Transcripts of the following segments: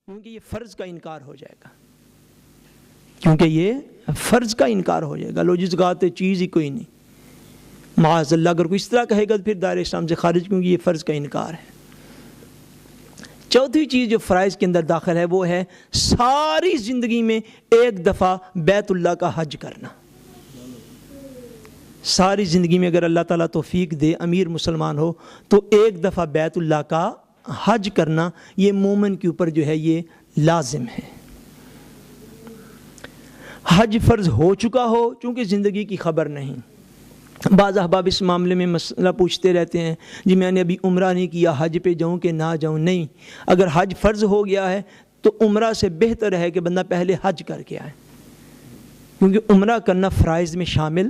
کیونکہ یہ فرض کا انکار ہو جائے گا، کیونکہ یہ فرض کا انکار ہو جائے گا. لو جس گاتے چیز ہی کوئی نہیں، معاذ اللہ اگر کوئی اس طرح کہے گا تو پھر دائرہ اسلام سے خارج، کیونکہ یہ فرض کا انکار ہے. چوتھی چیز جو فرائض کے اندر داخل ہے وہ ہے ساری زندگی میں ایک دفعہ بیت اللہ کا حج کرنا. ساری زندگی میں اگر اللہ تعالیٰ توفیق دے، امیر مسلمان ہو، تو ایک دفعہ بیت اللہ کا حج کرنا یہ مومن کے اوپر جو ہے یہ لازم ہے. حج فرض ہو چکا ہو چونکہ زندگی کی خبر نہیں. بعض احباب اس معاملے میں مسئلہ پوچھتے رہتے ہیں، جی میں نے ابھی عمرہ نہیں کیا، حج پہ جاؤں کہ نہ جاؤں. نہیں، اگر حج فرض ہو گیا ہے تو عمرہ سے بہتر ہے کہ بندہ پہلے حج کر کے آئے، کیونکہ عمرہ کرنا فرائض میں شامل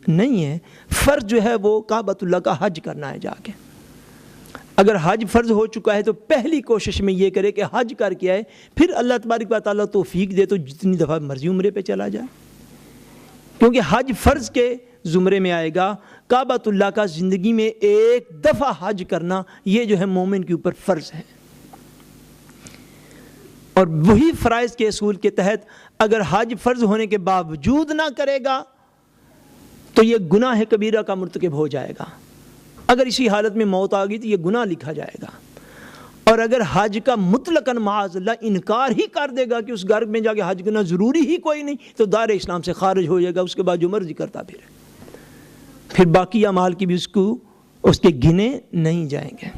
نہیں ہے. فرض جو ہے وہ کعبۃ اللہ کا حج کرنا ہے جا کے. اگر حج فرض ہو چکا ہے تو پہلی کوشش میں یہ کرے کہ حج کر کے آئے، پھر اللہ تبارک و تعالیٰ توفیق دے تو جتنی دفعہ مرضی عمرے پہ چلا جائے، کیونکہ حج فرض کے زمرے میں آئے گا. کعبۃ اللہ کا زندگی میں ایک دفعہ حج کرنا یہ جو ہے مومن کے اوپر فرض ہے. اور وہی فرائض کے اصول کے تحت اگر حج فرض ہونے کے باوجود نہ کرے گا تو یہ گناہ کبیرہ کا مرتکب ہو جائے گا. اگر اسی حالت میں موت آ گئی تو یہ گناہ لکھا جائے گا. اور اگر حج کا مطلقاً معاذ اللہ انکار ہی کر دے گا کہ اس گھر میں جا کے حج کرنا ضروری ہی کوئی نہیں، تو دائرہ اسلام سے خارج ہو جائے گا. اس کے بعد جو مرضی کرتا پھر باقی اعمال کی بھی اس کے گنے نہیں جائیں گے.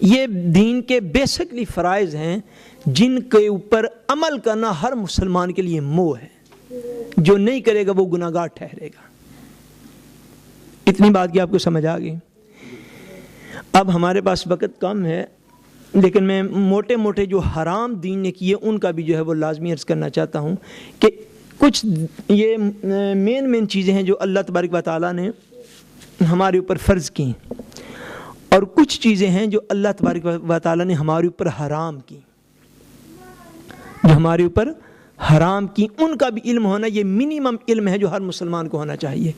یہ دین کے بیسکلی فرائض ہیں جن کے اوپر عمل کرنا ہر مسلمان کے لیے موہ ہے. جو نہیں کرے گا وہ گناہ گار ٹھہرے گا. اتنی بات کی آپ کو سمجھ آ گئی. اب ہمارے پاس وقت کم ہے، لیکن میں موٹے موٹے جو حرام دین نے کیے ان کا بھی جو ہے وہ لازمی عرض کرنا چاہتا ہوں کہ کچھ یہ مین چیزیں ہیں جو اللہ تبارک و تعالیٰ نے ہمارے اوپر فرض کی، اور کچھ چیزیں ہیں جو اللہ تبارک و تعالیٰ نے ہمارے اوپر حرام کی. جو ہمارے اوپر حرام کی ان کا بھی علم ہونا یہ منیمم علم ہے جو ہر مسلمان کو ہونا چاہیے.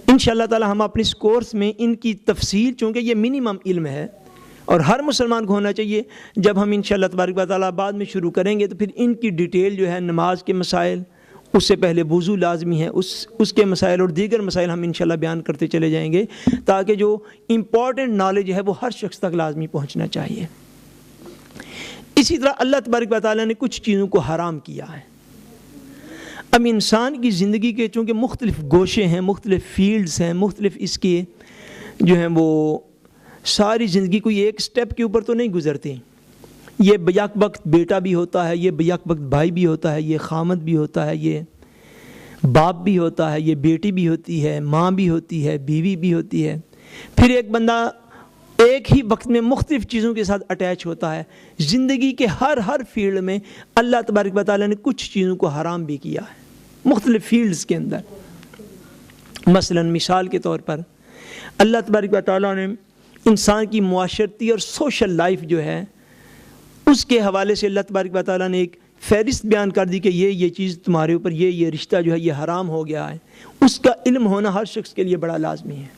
انشاءاللہ تعالی ہم اپنے اس کورس میں ان کی تفصیل، چونکہ یہ منیمم علم ہے اور ہر مسلمان کو ہونا چاہیے، جب ہم انشاءاللہ تبارک و تعالی بعد میں شروع کریں گے تو پھر ان کی ڈیٹیل جو ہے، نماز کے مسائل، اس سے پہلے وضو لازمی ہے، اس کے مسائل اور دیگر مسائل ہم انشاءاللہ بیان کرتے چلے جائیں گے، تاکہ جو امپورٹنٹ نالج ہے وہ ہر شخص تک لازمی پہنچنا چاہیے. اسی طرح اللہ تبارک و تعالیٰ نے کچھ چیزوں کو حرام کیا ہے. اب انسان کی زندگی کے چونکہ مختلف گوشے ہیں، مختلف فیلڈز ہیں، مختلف اس کے جو ہیں وہ ساری زندگی کوئی ایک سٹیپ کے اوپر تو نہیں گزرتی. یہ بیک وقت بیٹا بھی ہوتا ہے، یہ بیک وقت بھائی بھی ہوتا ہے، یہ خامد بھی ہوتا ہے، یہ باپ بھی ہوتا ہے، یہ بیٹی بھی ہوتی ہے، ماں بھی ہوتی ہے، بیوی بھی ہوتی ہے. پھر ایک بندہ ایک ہی وقت میں مختلف چیزوں کے ساتھ اٹیچ ہوتا ہے. زندگی کے ہر فیلڈ میں اللہ تبارک و تعالیٰ نے کچھ چیزوں کو حرام بھی کیا ہے مختلف فیلڈز کے اندر. مثلا مثال کے طور پر اللہ تبارک و تعالیٰ نے انسان کی معاشرتی اور سوشل لائف جو ہے اس کے حوالے سے اللہ تبارک و تعالیٰ نے ایک فہرست بیان کر دی کہ یہ چیز تمہارے اوپر، یہ رشتہ جو ہے یہ حرام ہو گیا ہے. اس کا علم ہونا ہر شخص کے لیے بڑا لازمی ہے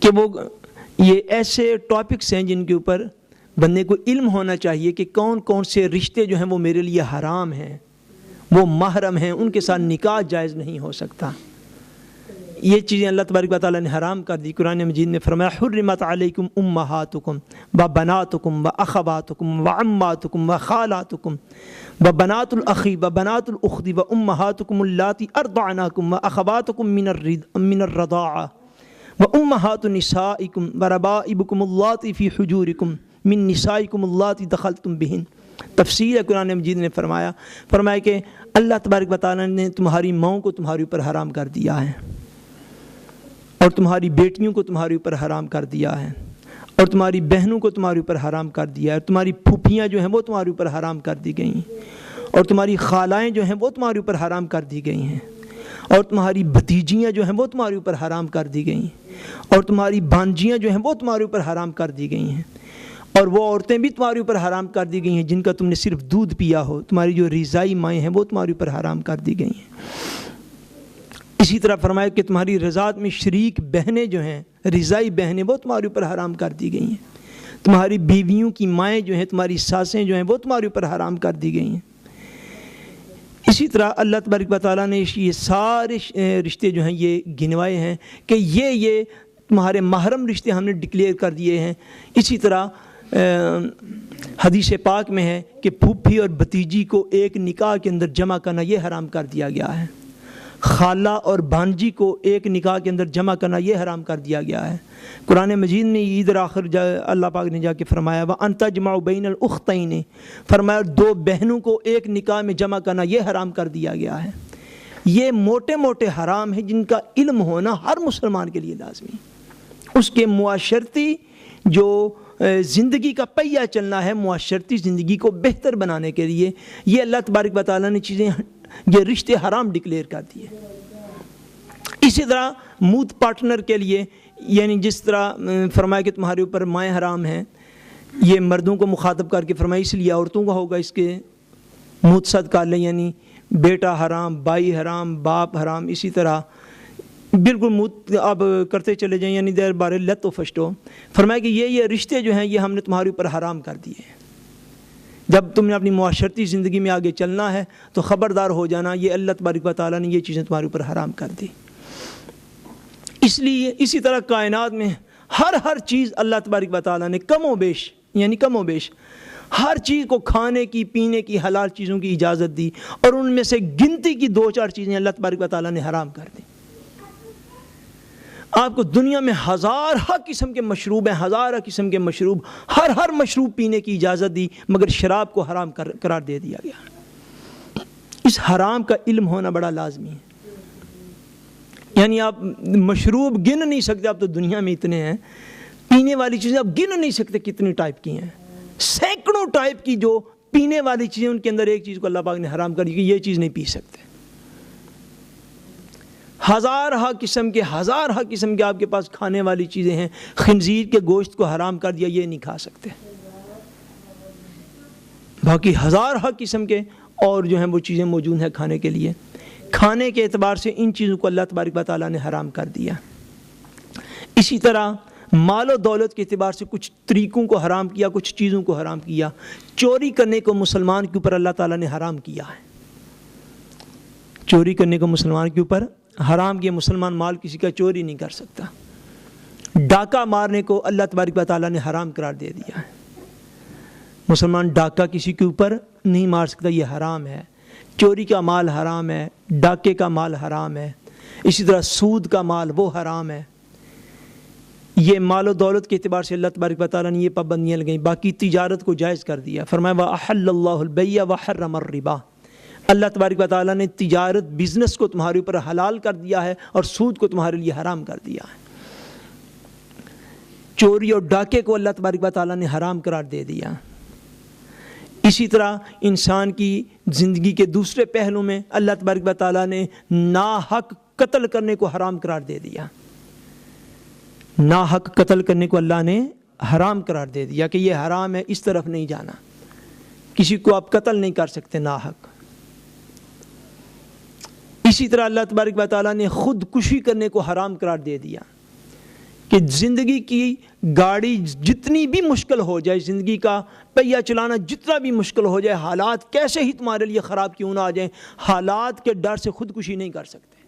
کہ وہ یہ ایسے ٹاپکس ہیں جن کے اوپر بندے کو علم ہونا چاہیے کہ کون کون سے رشتے جو ہیں وہ میرے لیے حرام ہیں، وہ محرم ہیں، ان کے ساتھ نکاح جائز نہیں ہو سکتا. یہ چیزیں اللہ تبارک و تعالیٰ نے حرام کر دی. قرآن مجید میں فرمایا حرمت علیکم امہاتکم و بناتکم و اخواتکم و عماتکم و خالاتکم و بنات الاخی و بنات الاخت و امہاتکم اللاتی ارضعناکم و اخواتکم من الرضاعہ و امہات نسائکم و ربائبکم اللاتی فی حجورکم من نسائکم اللاتی دخلتم بہن. تفسیر قرآن مجید نے فرمایا کہ اللہ تبارک و تعالیٰ نے تمہاری ماؤں کو تمہارے اوپر حرام کر دیا ہے، اور تمہاری بیٹیوں کو تمہارے اوپر حرام کر دیا ہے، اور تمہاری بہنوں کو تمہارے اوپر حرام کر دیا ہے، اور تمہاری پھوپھیاں جو ہیں وہ تمہارے اوپر حرام کر دی گئی ہیں، اور تمہاری خالائیں جو ہیں وہ تمہارے اوپر حرام کر دی گئی ہیں، اور تمہاری بھتیجیاں جو ہیں وہ تمہارے اوپر حرام کر دی گئی ہیں، اور تمہاری بھانجیاں جو ہیں وہ تمہارے اوپر حرام کر دی گئی ہیں، اور وہ عورتیں بھی تمہارے اوپر حرام کر دی گئی ہیں جن کا تم نے صرف دودھ پیا ہو. تمہاری جو رضائی مائیں ہیں وہ تمہارے اوپر حرام کر دی گئی ہیں. اسی طرح فرمایا کہ تمہاری رضاعت میں شریک بہنیں جو ہیں، رضائی بہنیں، وہ تمہارے اوپر حرام کر دی گئی ہیں. تمہاری بیویوں کی مائیں جو ہیں، تمہاری ساسیں جو ہیں، وہ تمہارے اوپر حرام کر دی گئی ہیں۔ اسی طرح اللہ تبارک و تعالیٰ نے یہ سارے رشتے جو ہیں یہ گنوائے ہیں کہ یہ تمہارے محرم رشتے ہم نے ڈکلیئر کر دیے ہیں۔ اسی طرح حدیث پاک میں ہے کہ پھوپھی اور بھتیجی کو ایک نکاح کے اندر جمع کرنا یہ حرام کر دیا گیا ہے۔ خالہ اور بھانجی کو ایک نکاح کے اندر جمع کرنا یہ حرام کر دیا گیا ہے۔ قرآن مجید میں عید آخر اللہ پاک نے جا کے فرمایا وَأَن تَجْمَعُوا بَيْنَ الْأُخْتَيْنِ، فرمایا دو بہنوں کو ایک نکاح میں جمع کرنا یہ حرام کر دیا گیا ہے۔ یہ موٹے موٹے حرام ہیں جن کا علم ہونا ہر مسلمان کے لیے لازمی، اس کے معاشرتی جو زندگی کا پہیہ چلنا ہے، معاشرتی زندگی کو بہتر بنانے کے لیے یہ اللہ تبارک و تعالیٰ نے چیزیں، یہ رشتے حرام ڈکلیئر کر دیے۔ اسی طرح موت پارٹنر کے لیے، یعنی جس طرح فرمایا کہ تمہارے اوپر مائیں حرام ہیں، یہ مردوں کو مخاطب کر کے فرمایا، اس لیے عورتوں کا ہوگا اس کے موت صد کر لیں، یعنی بیٹا حرام، بھائی حرام، باپ حرام، اسی طرح بالکل موت اب کرتے چلے جائیں، یعنی دیر بارے لت و فشٹو، فرمایا کہ یہ رشتے جو ہیں یہ ہم نے تمہارے اوپر حرام کر دیے ہیں۔ جب تم نے اپنی معاشرتی زندگی میں آگے چلنا ہے تو خبردار ہو جانا، یہ اللہ تبارک و تعالیٰ نے یہ چیزیں تمہارے اوپر حرام کر دی۔ اس لیے اسی طرح کائنات میں ہر چیز اللہ تبارک و تعالیٰ نے کم و بیش ہر چیز کو کھانے کی، پینے کی، حلال چیزوں کی اجازت دی، اور ان میں سے گنتی کی 2-4 چیزیں اللہ تبارک و تعالیٰ نے حرام کر دی۔ آپ کو دنیا میں ہزارہ قسم کے مشروب ہیں، ہزارہ قسم کے مشروب، ہر مشروب پینے کی اجازت دی، مگر شراب کو حرام قرار دے دیا گیا۔ اس حرام کا علم ہونا بڑا لازمی ہے۔ یعنی آپ مشروب گن نہیں سکتے، آپ تو دنیا میں اتنے ہیں، پینے والی چیزیں آپ گن نہیں سکتے کتنی ٹائپ کی ہیں، سینکڑوں ٹائپ کی جو پینے والی چیزیں، ان کے اندر ایک چیز کو اللہ پاک نے حرام کر دی کہ یہ چیز نہیں پی سکتے۔ ہزارہ قسم کے آپ کے پاس کھانے والی چیزیں ہیں، خنزیر کے گوشت کو حرام کر دیا، یہ نہیں کھا سکتے۔ باقی ہزارہ قسم کے اور جو ہیں وہ چیزیں موجود ہیں کھانے کے لیے۔ کھانے کے اعتبار سے ان چیزوں کو اللہ تبارک و تعالیٰ نے حرام کر دیا۔ اسی طرح مال و دولت کے اعتبار سے کچھ طریقوں کو حرام کیا، کچھ چیزوں کو حرام کیا۔ چوری کرنے کو مسلمان کے اوپر اللہ تعالیٰ نے حرام کیا ہے۔ چوری کرنے کو مسلمان کے اوپر حرام کیا، مسلمان مال کسی کا چوری نہیں کر سکتا۔ ڈاکہ مارنے کو اللہ تبارک و تعالیٰ نے حرام قرار دے دیا ہے۔ مسلمان ڈاکہ کسی کے اوپر نہیں مار سکتا، یہ حرام ہے۔ چوری کا مال حرام ہے، ڈاکے کا مال حرام ہے، اسی طرح سود کا مال وہ حرام ہے۔ یہ مال و دولت کے اعتبار سے اللہ تبارک و تعالیٰ نے یہ پابندیاں لگائیں۔ باقی تجارت کو جائز کر دیا، فرمایا وَأَحَلَّ اللَّهُ الْبَيْعَ وَحَرَّمَ الرِّبَا، اللہ تبارک و تعالیٰ نے تجارت، بزنس کو تمہارے اوپر حلال کر دیا ہے اور سود کو تمہارے لیے حرام کر دیا ہے۔ چوری اور ڈاکے کو اللہ تبارک و تعالیٰ نے حرام قرار دے دیا۔ اسی طرح انسان کی زندگی کے دوسرے پہلو میں اللہ تبارک و تعالیٰ نے ناحق قتل کرنے کو حرام قرار دے دیا۔ ناحق قتل کرنے کو اللہ نے حرام قرار دے دیا کہ یہ حرام ہے، اس طرف نہیں جانا، کسی کو آپ قتل نہیں کر سکتے ناحق۔ اسی طرح اللہ تبارک و تعالیٰ نے خودکشی کرنے کو حرام قرار دے دیا کہ زندگی کی گاڑی جتنی بھی مشکل ہو جائے، زندگی کا پہیہ چلانا جتنا بھی مشکل ہو جائے، حالات کیسے ہی تمہارے لیے خراب کیوں نہ آ جائیں، حالات کے ڈر سے خودکشی نہیں کر سکتے۔